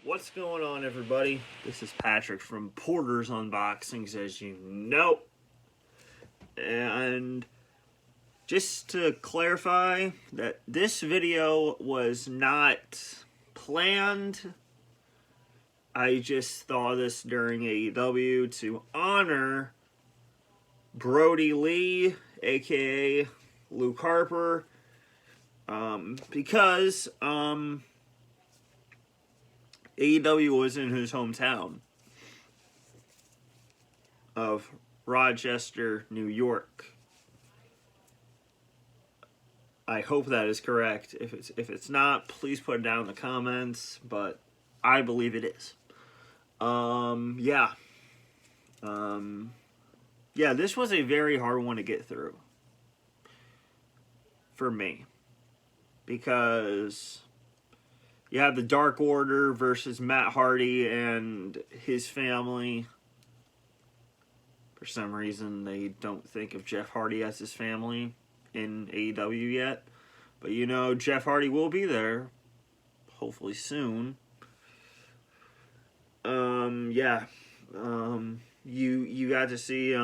What's going on, everybody? This is Patrick from Porter's Unboxings, as you know. And just to clarify that this video was not planned. I just thought this during AEW to honor Brodie Lee, aka Luke Harper, because AEW was in his hometown of Rochester, New York. I hope that is correct. If it's not, please put it down in the comments, but I believe it is. Yeah, this was a very hard one to get through for me, because you have the Dark Order versus Matt Hardy and his family. For some reason, they don't think of Jeff Hardy as his family in AEW yet. But you know, Jeff Hardy will be there, hopefully soon. You got to see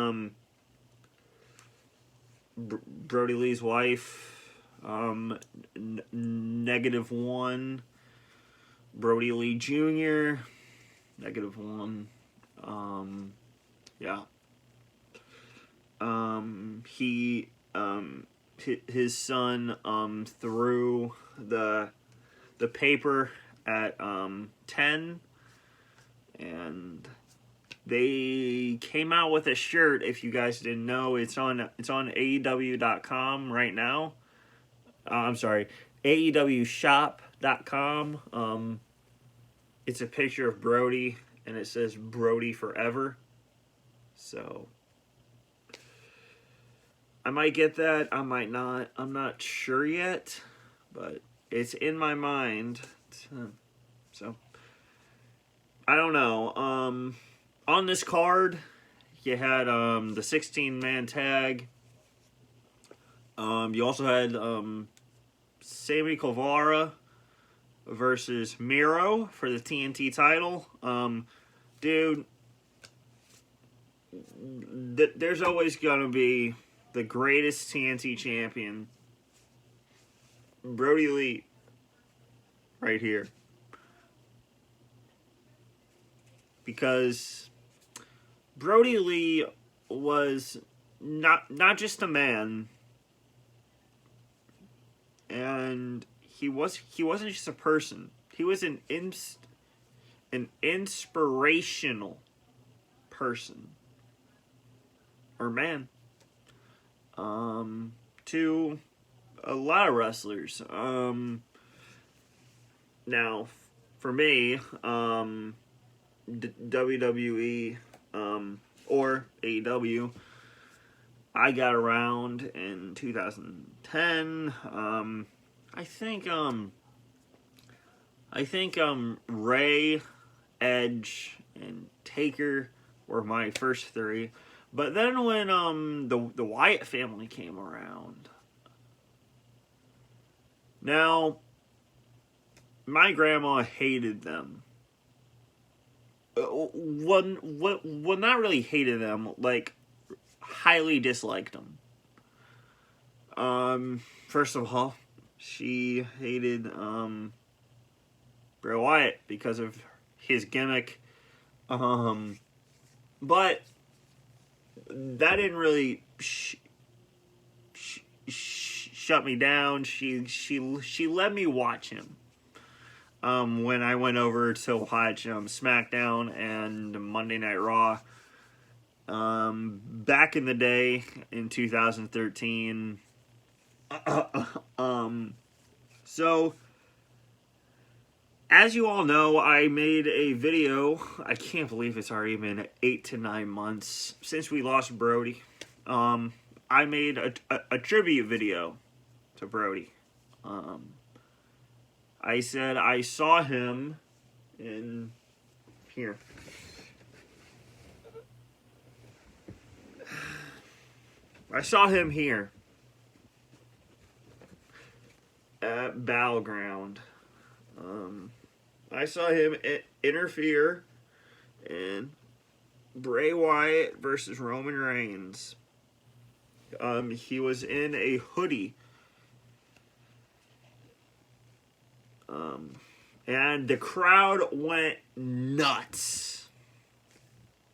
Brodie Lee's wife, -1. Brodie Lee Jr., -1. His son threw the paper at 10, and they came out with a shirt. If you guys didn't know, it's on AEW.com right now. I'm sorry, AEWshop.com. It's a picture of Brodie, and it says Brodie Forever. So I might get that, I might not. I'm not sure yet, but it's in my mind. So I don't know. On this card, you had the 16-man tag. You also had Sammy Guevara versus Miro for the TNT title. Dude, there's always gonna be the greatest TNT champion, Brodie Lee, right here. Because Brodie Lee was not just a man, and he wasn't just a person. He was an inspirational person or man to a lot of wrestlers. Now, for me, WWE or AEW, I got around in 2010. I think Ray, Edge, and Taker were my first three. But then when the Wyatt family came around, now my grandma hated them. Well, not really hated them, like highly disliked them. First of all, she hated Bray Wyatt because of his gimmick. But that didn't really shut me down. She let me watch him. When I went over to watch SmackDown and Monday Night Raw, back in the day in 2013. So as you all know, I made a video. I can't believe it's already been 8 to 9 months since we lost Brodie. I made a tribute video to Brodie. I said I saw him in here. I saw him here at Battleground. I saw him interfere in Bray Wyatt versus Roman Reigns. He was in a hoodie. And the crowd went nuts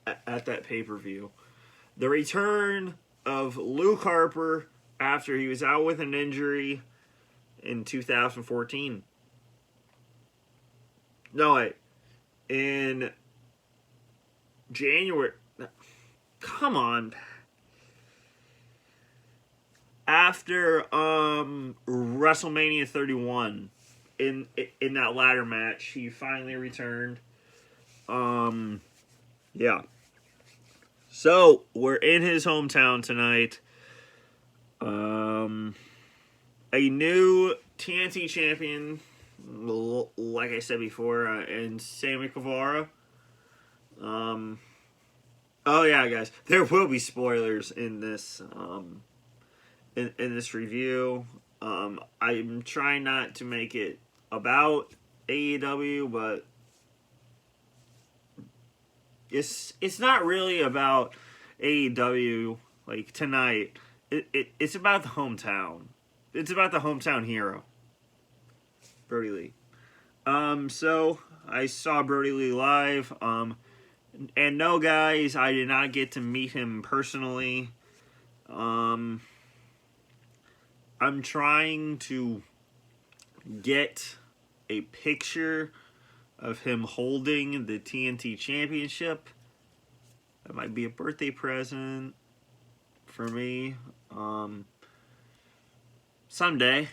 at that pay-per-view. The return of Luke Harper after he was out with an injury in 2014. No, wait. In January. Come on. After WrestleMania 31, in that ladder match, he finally returned. Yeah. So we're in his hometown tonight. A new TNT champion, like I said before, and Sammy Guevara. Oh yeah, guys, there will be spoilers in this in this review. I'm trying not to make it about AEW, but it's not really about AEW like tonight. It's about the hometown. It's about the hometown hero, Brodie Lee. So I saw Brodie Lee live. And no, guys, I did not get to meet him personally. I'm trying to get a picture of him holding the TNT Championship. That might be a birthday present for me. Someday.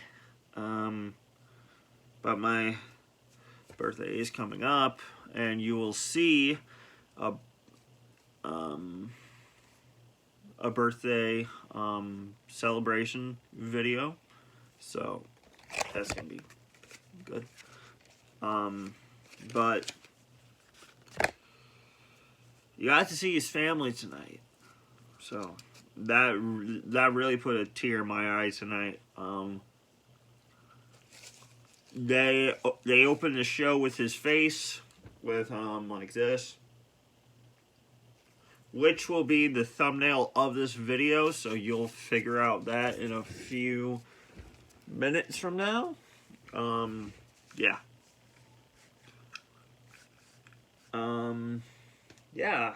But my birthday is coming up, and you will see a birthday celebration video, so that's gonna be good. But you got to see his family tonight, so that really put a tear in my eye tonight. They opened the show with his face with like this, which will be the thumbnail of this video, so you'll figure out that in a few minutes from now. Yeah. Yeah.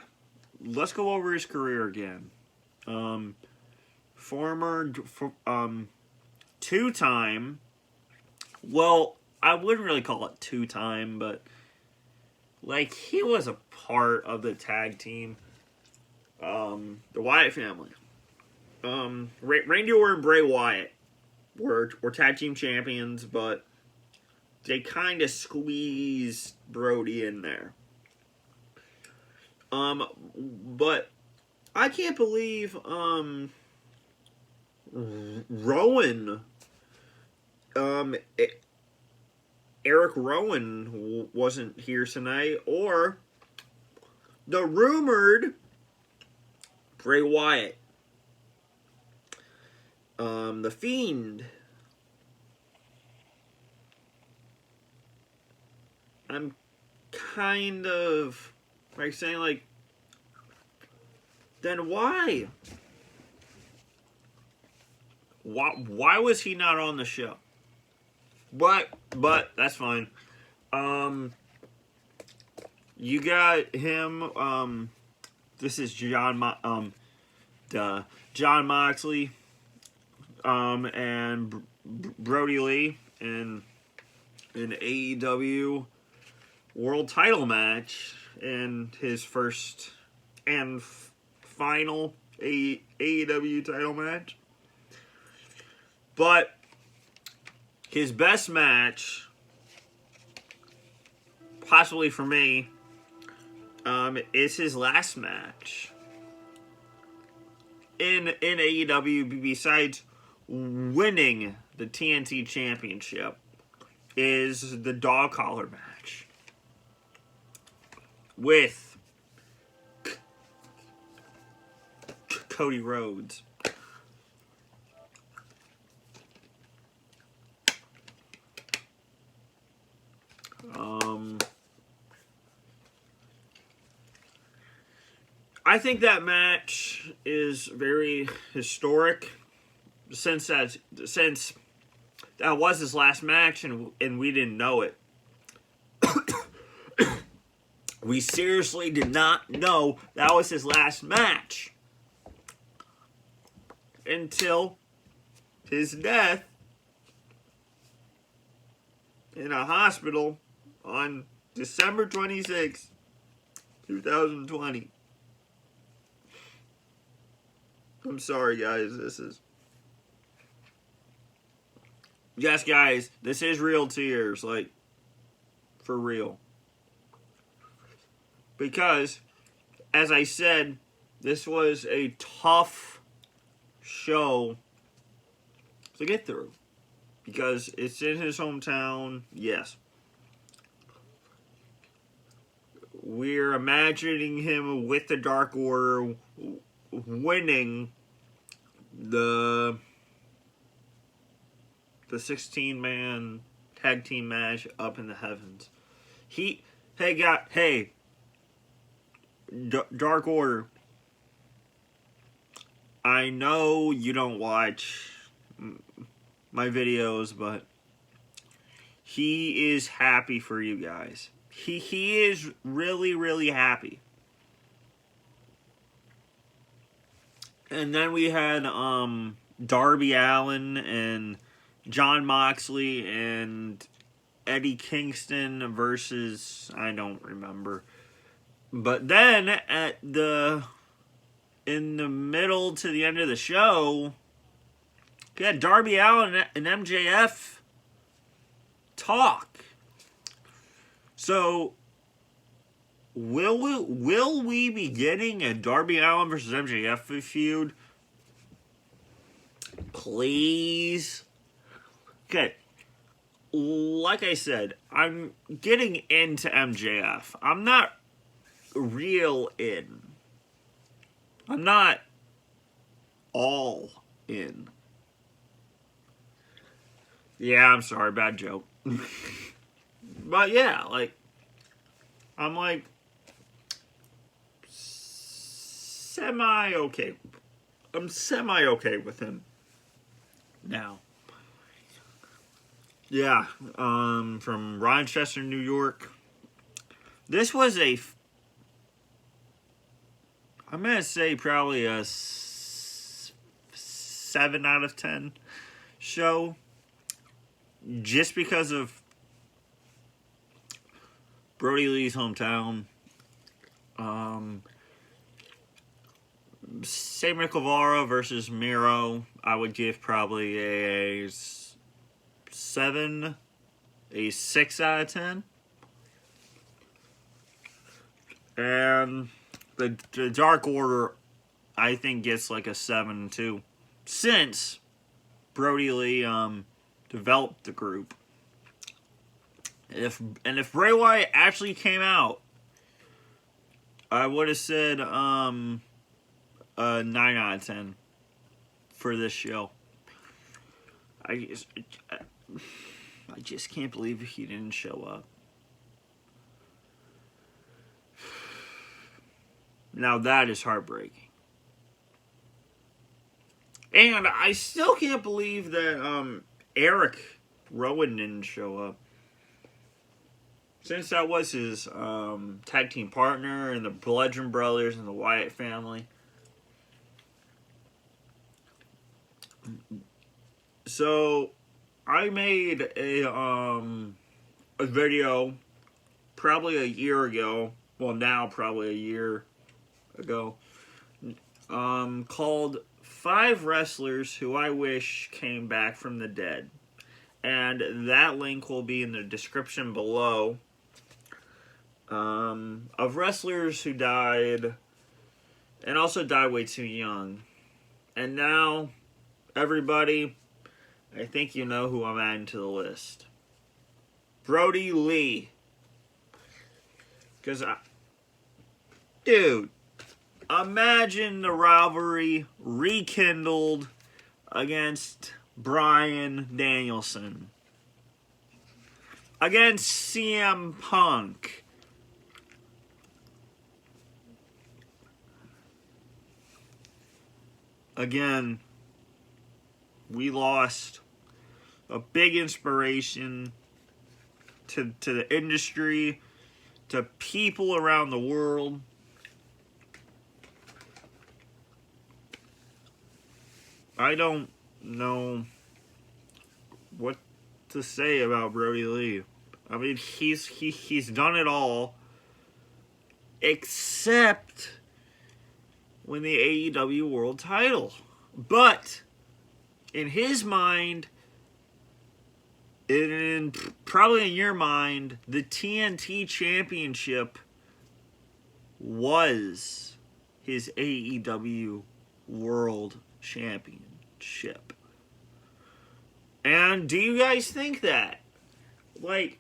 Let's go over his career again. Two-time, well, I wouldn't really call it two-time, but like, he was a part of the tag team. The Wyatt family. Randy Orton and Bray Wyatt were tag team champions, but they kind of squeezed Brodie in there. But I can't believe Rowan, Eric Rowan wasn't here tonight, or the rumored Bray Wyatt, the Fiend. I'm kind of like saying, like, then why? Why was he not on the show? But that's fine. You got him. This is John Moxley, and Brodie Lee in an AEW World Title match in his first and final AEW title match. But his best match, possibly for me, is his last match in AEW, besides winning the TNT Championship, is the dog collar match with Cody Rhodes. I think that match is very historic since that was his last match and we didn't know it. We seriously did not know that was his last match until his death in a hospital on December 26, 2020. I'm sorry, guys. Yes, guys, this is real tears, like, for real. Because, as I said, this was a tough show to get through. Because it's in his hometown, yes. We're imagining him with the Dark Order winning the 16-man tag team match up in the heavens. Dark Order, I know you don't watch my videos, but he is happy for you guys. He is really, really happy. And then we had Darby Allin and Jon Moxley and Eddie Kingston versus, I don't remember. But then in the middle to the end of the show, we had Darby Allin and MJF talk. So, will we be getting a Darby Allin versus MJF feud? Please? Okay. Like I said, I'm getting into MJF. I'm not real in. I'm not all in. Yeah, I'm sorry, bad joke. But yeah, like, I'm like semi-okay. I'm semi-okay with him now. Yeah, from Rochester, New York. This was I'm going to say probably a 7 out of 10 show. Just because of Brodie Lee's hometown. Sammy Guevara versus Miro, I would give probably a 6 out of 10. And the Dark Order, I think, gets like a 7 too. Since Brodie Lee developed the group. If Bray Wyatt actually came out, I would have said a 9 out of 10 for this show. I just can't believe he didn't show up. Now that is heartbreaking. And I still can't believe that Eric Rowan didn't show up. Since that was his tag team partner and the Bludgeon Brothers and the Wyatt family. So I made a video probably a year ago. Well, now probably a year ago. Called 5 Wrestlers Who I Wish Came Back from the Dead. And that link will be in the description below. Of wrestlers who died and also died way too young. And now, everybody, I think you know who I'm adding to the list. Brodie Lee. Because, dude, imagine the rivalry rekindled against Bryan Danielson. Against CM Punk. again, we lost a big inspiration to the industry, to people around the world. I don't know what to say about Brodie Lee. I mean, he's done it all, except win the AEW World Title. But in his mind, probably in your mind, the TNT Championship was his AEW World Championship. And do you guys think that? Like,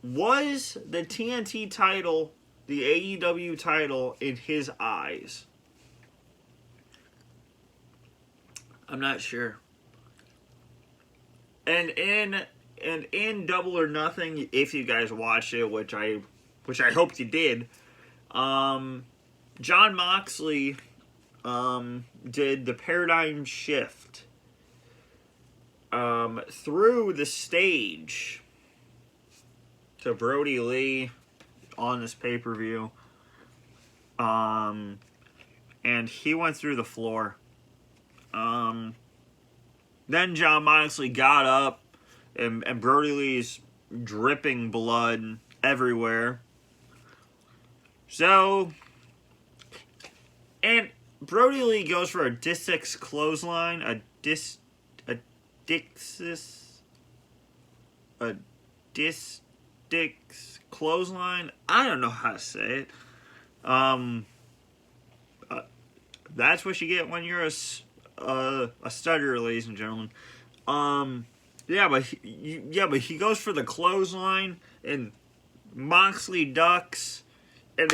was the TNT title the AEW title in his eyes? I'm not sure. And in Double or Nothing, if you guys watched it, which I hope you did, John Moxley did the paradigm shift through the stage to Brodie Lee on this pay-per-view. And he went through the floor. Then John Moxley got up, and Brodie Lee's dripping blood everywhere. So, and Brodie Lee goes for a Dixis clothesline, a Dixis clothesline. I don't know how to say it. That's what you get when you're a stutterer, ladies and gentlemen. But he goes for the clothesline, and Moxley ducks, and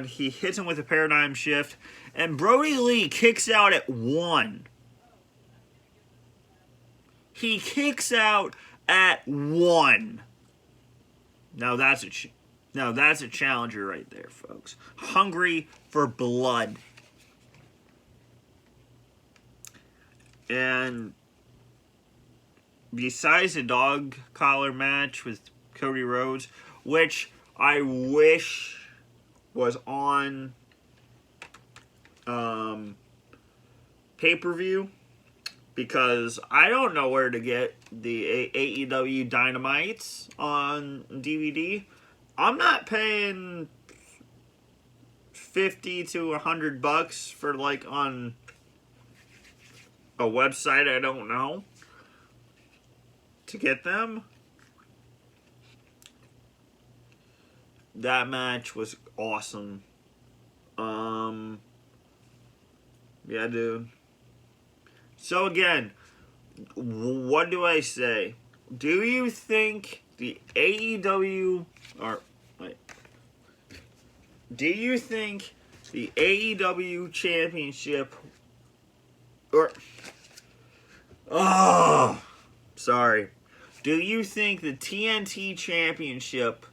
he hits him with a paradigm shift, and Brodie Lee kicks out at 1. He kicks out at 1. Now that's a challenger right there, folks. Hungry for blood. And besides the dog collar match with Cody Rhodes, which I wish was on pay-per-view, because I don't know where to get the AEW Dynamites on DVD. I'm not paying $50 to $100 for, like, on a website I don't know to get them. That match was awesome. Yeah, dude. So again, what do I say? Do you think the AEW do you think the AEW Championship do you think the TNT Championship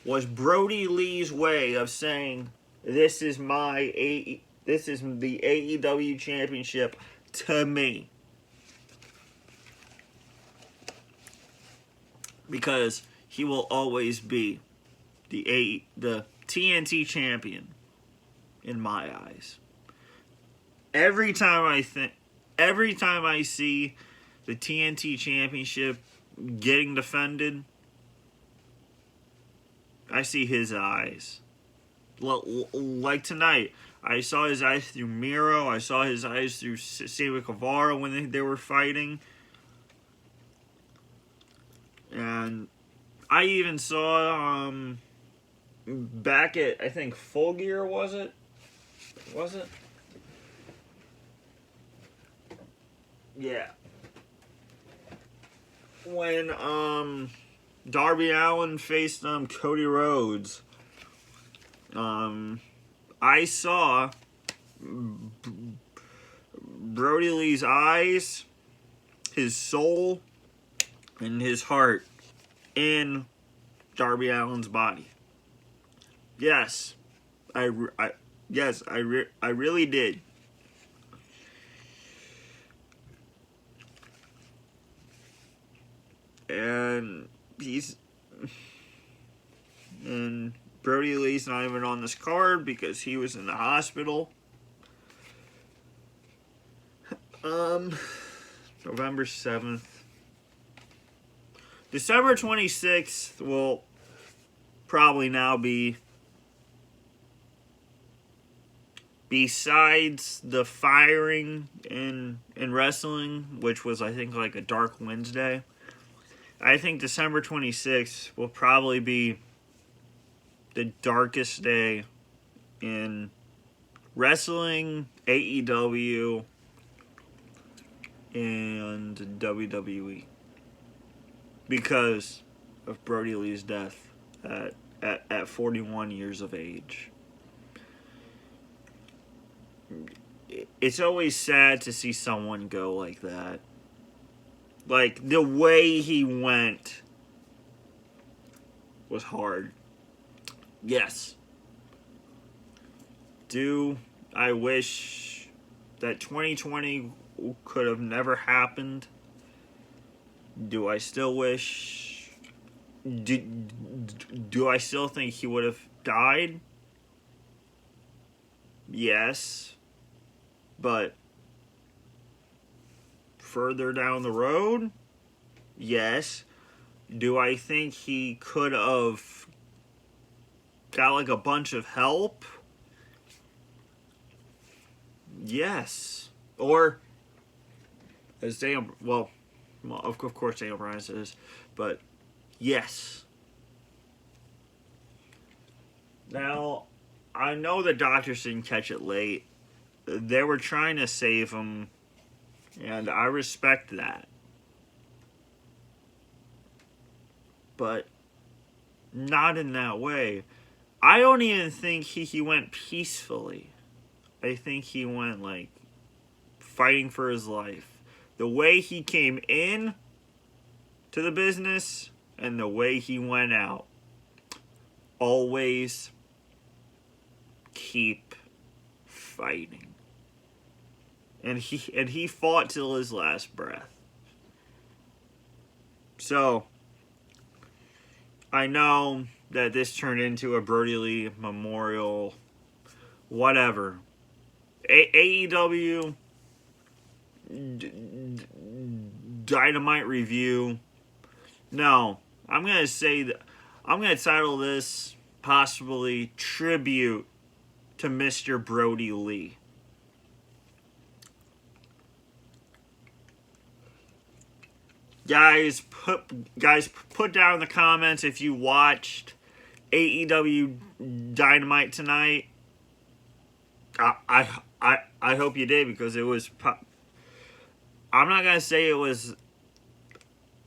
was Brodie Lee's way of saying, this is the AEW Championship to me? Because he will always be the TNT champion in my eyes. Every time I see the TNT Championship getting defended, I see his eyes. Like tonight, I saw his eyes through Miro. I saw his eyes through Sammy Guevara when they were fighting. And I even saw back at, I think, Full Gear, was it? Yeah. When Darby Allin faced Cody Rhodes, I saw Brodie Lee's eyes, his soul, and his heart in Darby Allin's body. Yes, I Yes, I really did. And and Brodie Lee's not even on this card because he was in the hospital. November 7th. December 26th will probably now be, besides the firing in wrestling, which was, I think, like a Dark Wednesday, I think December 26th will probably be the darkest day in wrestling, AEW, and WWE because of Brodie Lee's death at 41 years of age. It's always sad to see someone go like that. Like, the way he went was hard. Yes. Do I wish that 2020 could have never happened? Do I still wish... Do I still think he would have died? Yes. But further down the road? Yes. Do I think he could have got like a bunch of help? Yes. Or, as Daniel, well, of course Daniel Bryan says, but yes. Now, I know the doctors didn't catch it late. They were trying to save him, and I respect that. But not in that way. I don't even think he went peacefully. I think he went, like, fighting for his life. The way he came in to the business and the way he went out. Always keep fighting. And he fought till his last breath. So, I know that this turned into a Brodie Lee memorial, whatever. AEW Dynamite review. No, I'm gonna say that I'm gonna title this possibly tribute to Mr. Brodie Lee. Guys, put down in the comments if you watched AEW Dynamite tonight. I hope you did, because it was. I'm not gonna say it was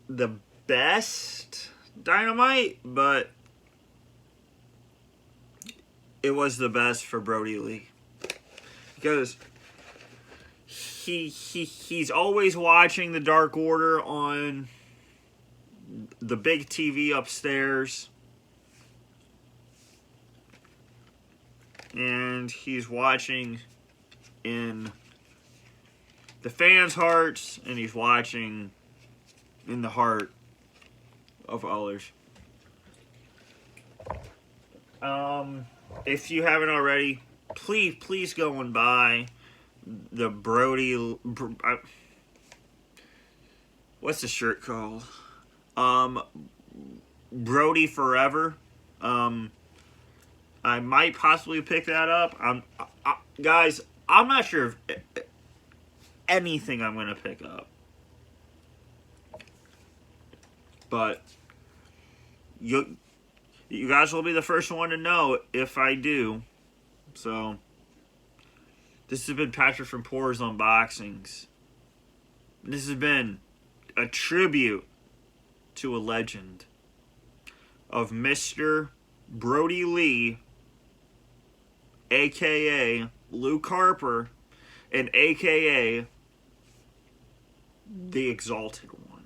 the best Dynamite, but it was the best for Brodie Lee, because he's always watching the Dark Order on the big TV upstairs, and he's watching in the fans' hearts, and he's watching in the heart of others. If you haven't already, please go and buy the Brodie. What's the shirt called? Brodie Forever. I might possibly pick that up. Guys, I'm not sure if anything I'm gonna pick up, but you guys will be the first one to know if I do. So, this has been Patrick from Poor's Unboxings. This has been a tribute to a legend of Mr. Brodie Lee, a.k.a. Luke Harper, and a.k.a. the Exalted One.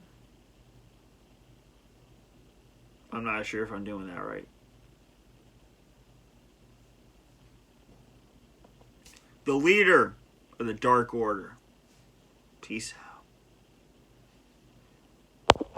I'm not sure if I'm doing that right. the leader of the Dark Order. Peace out.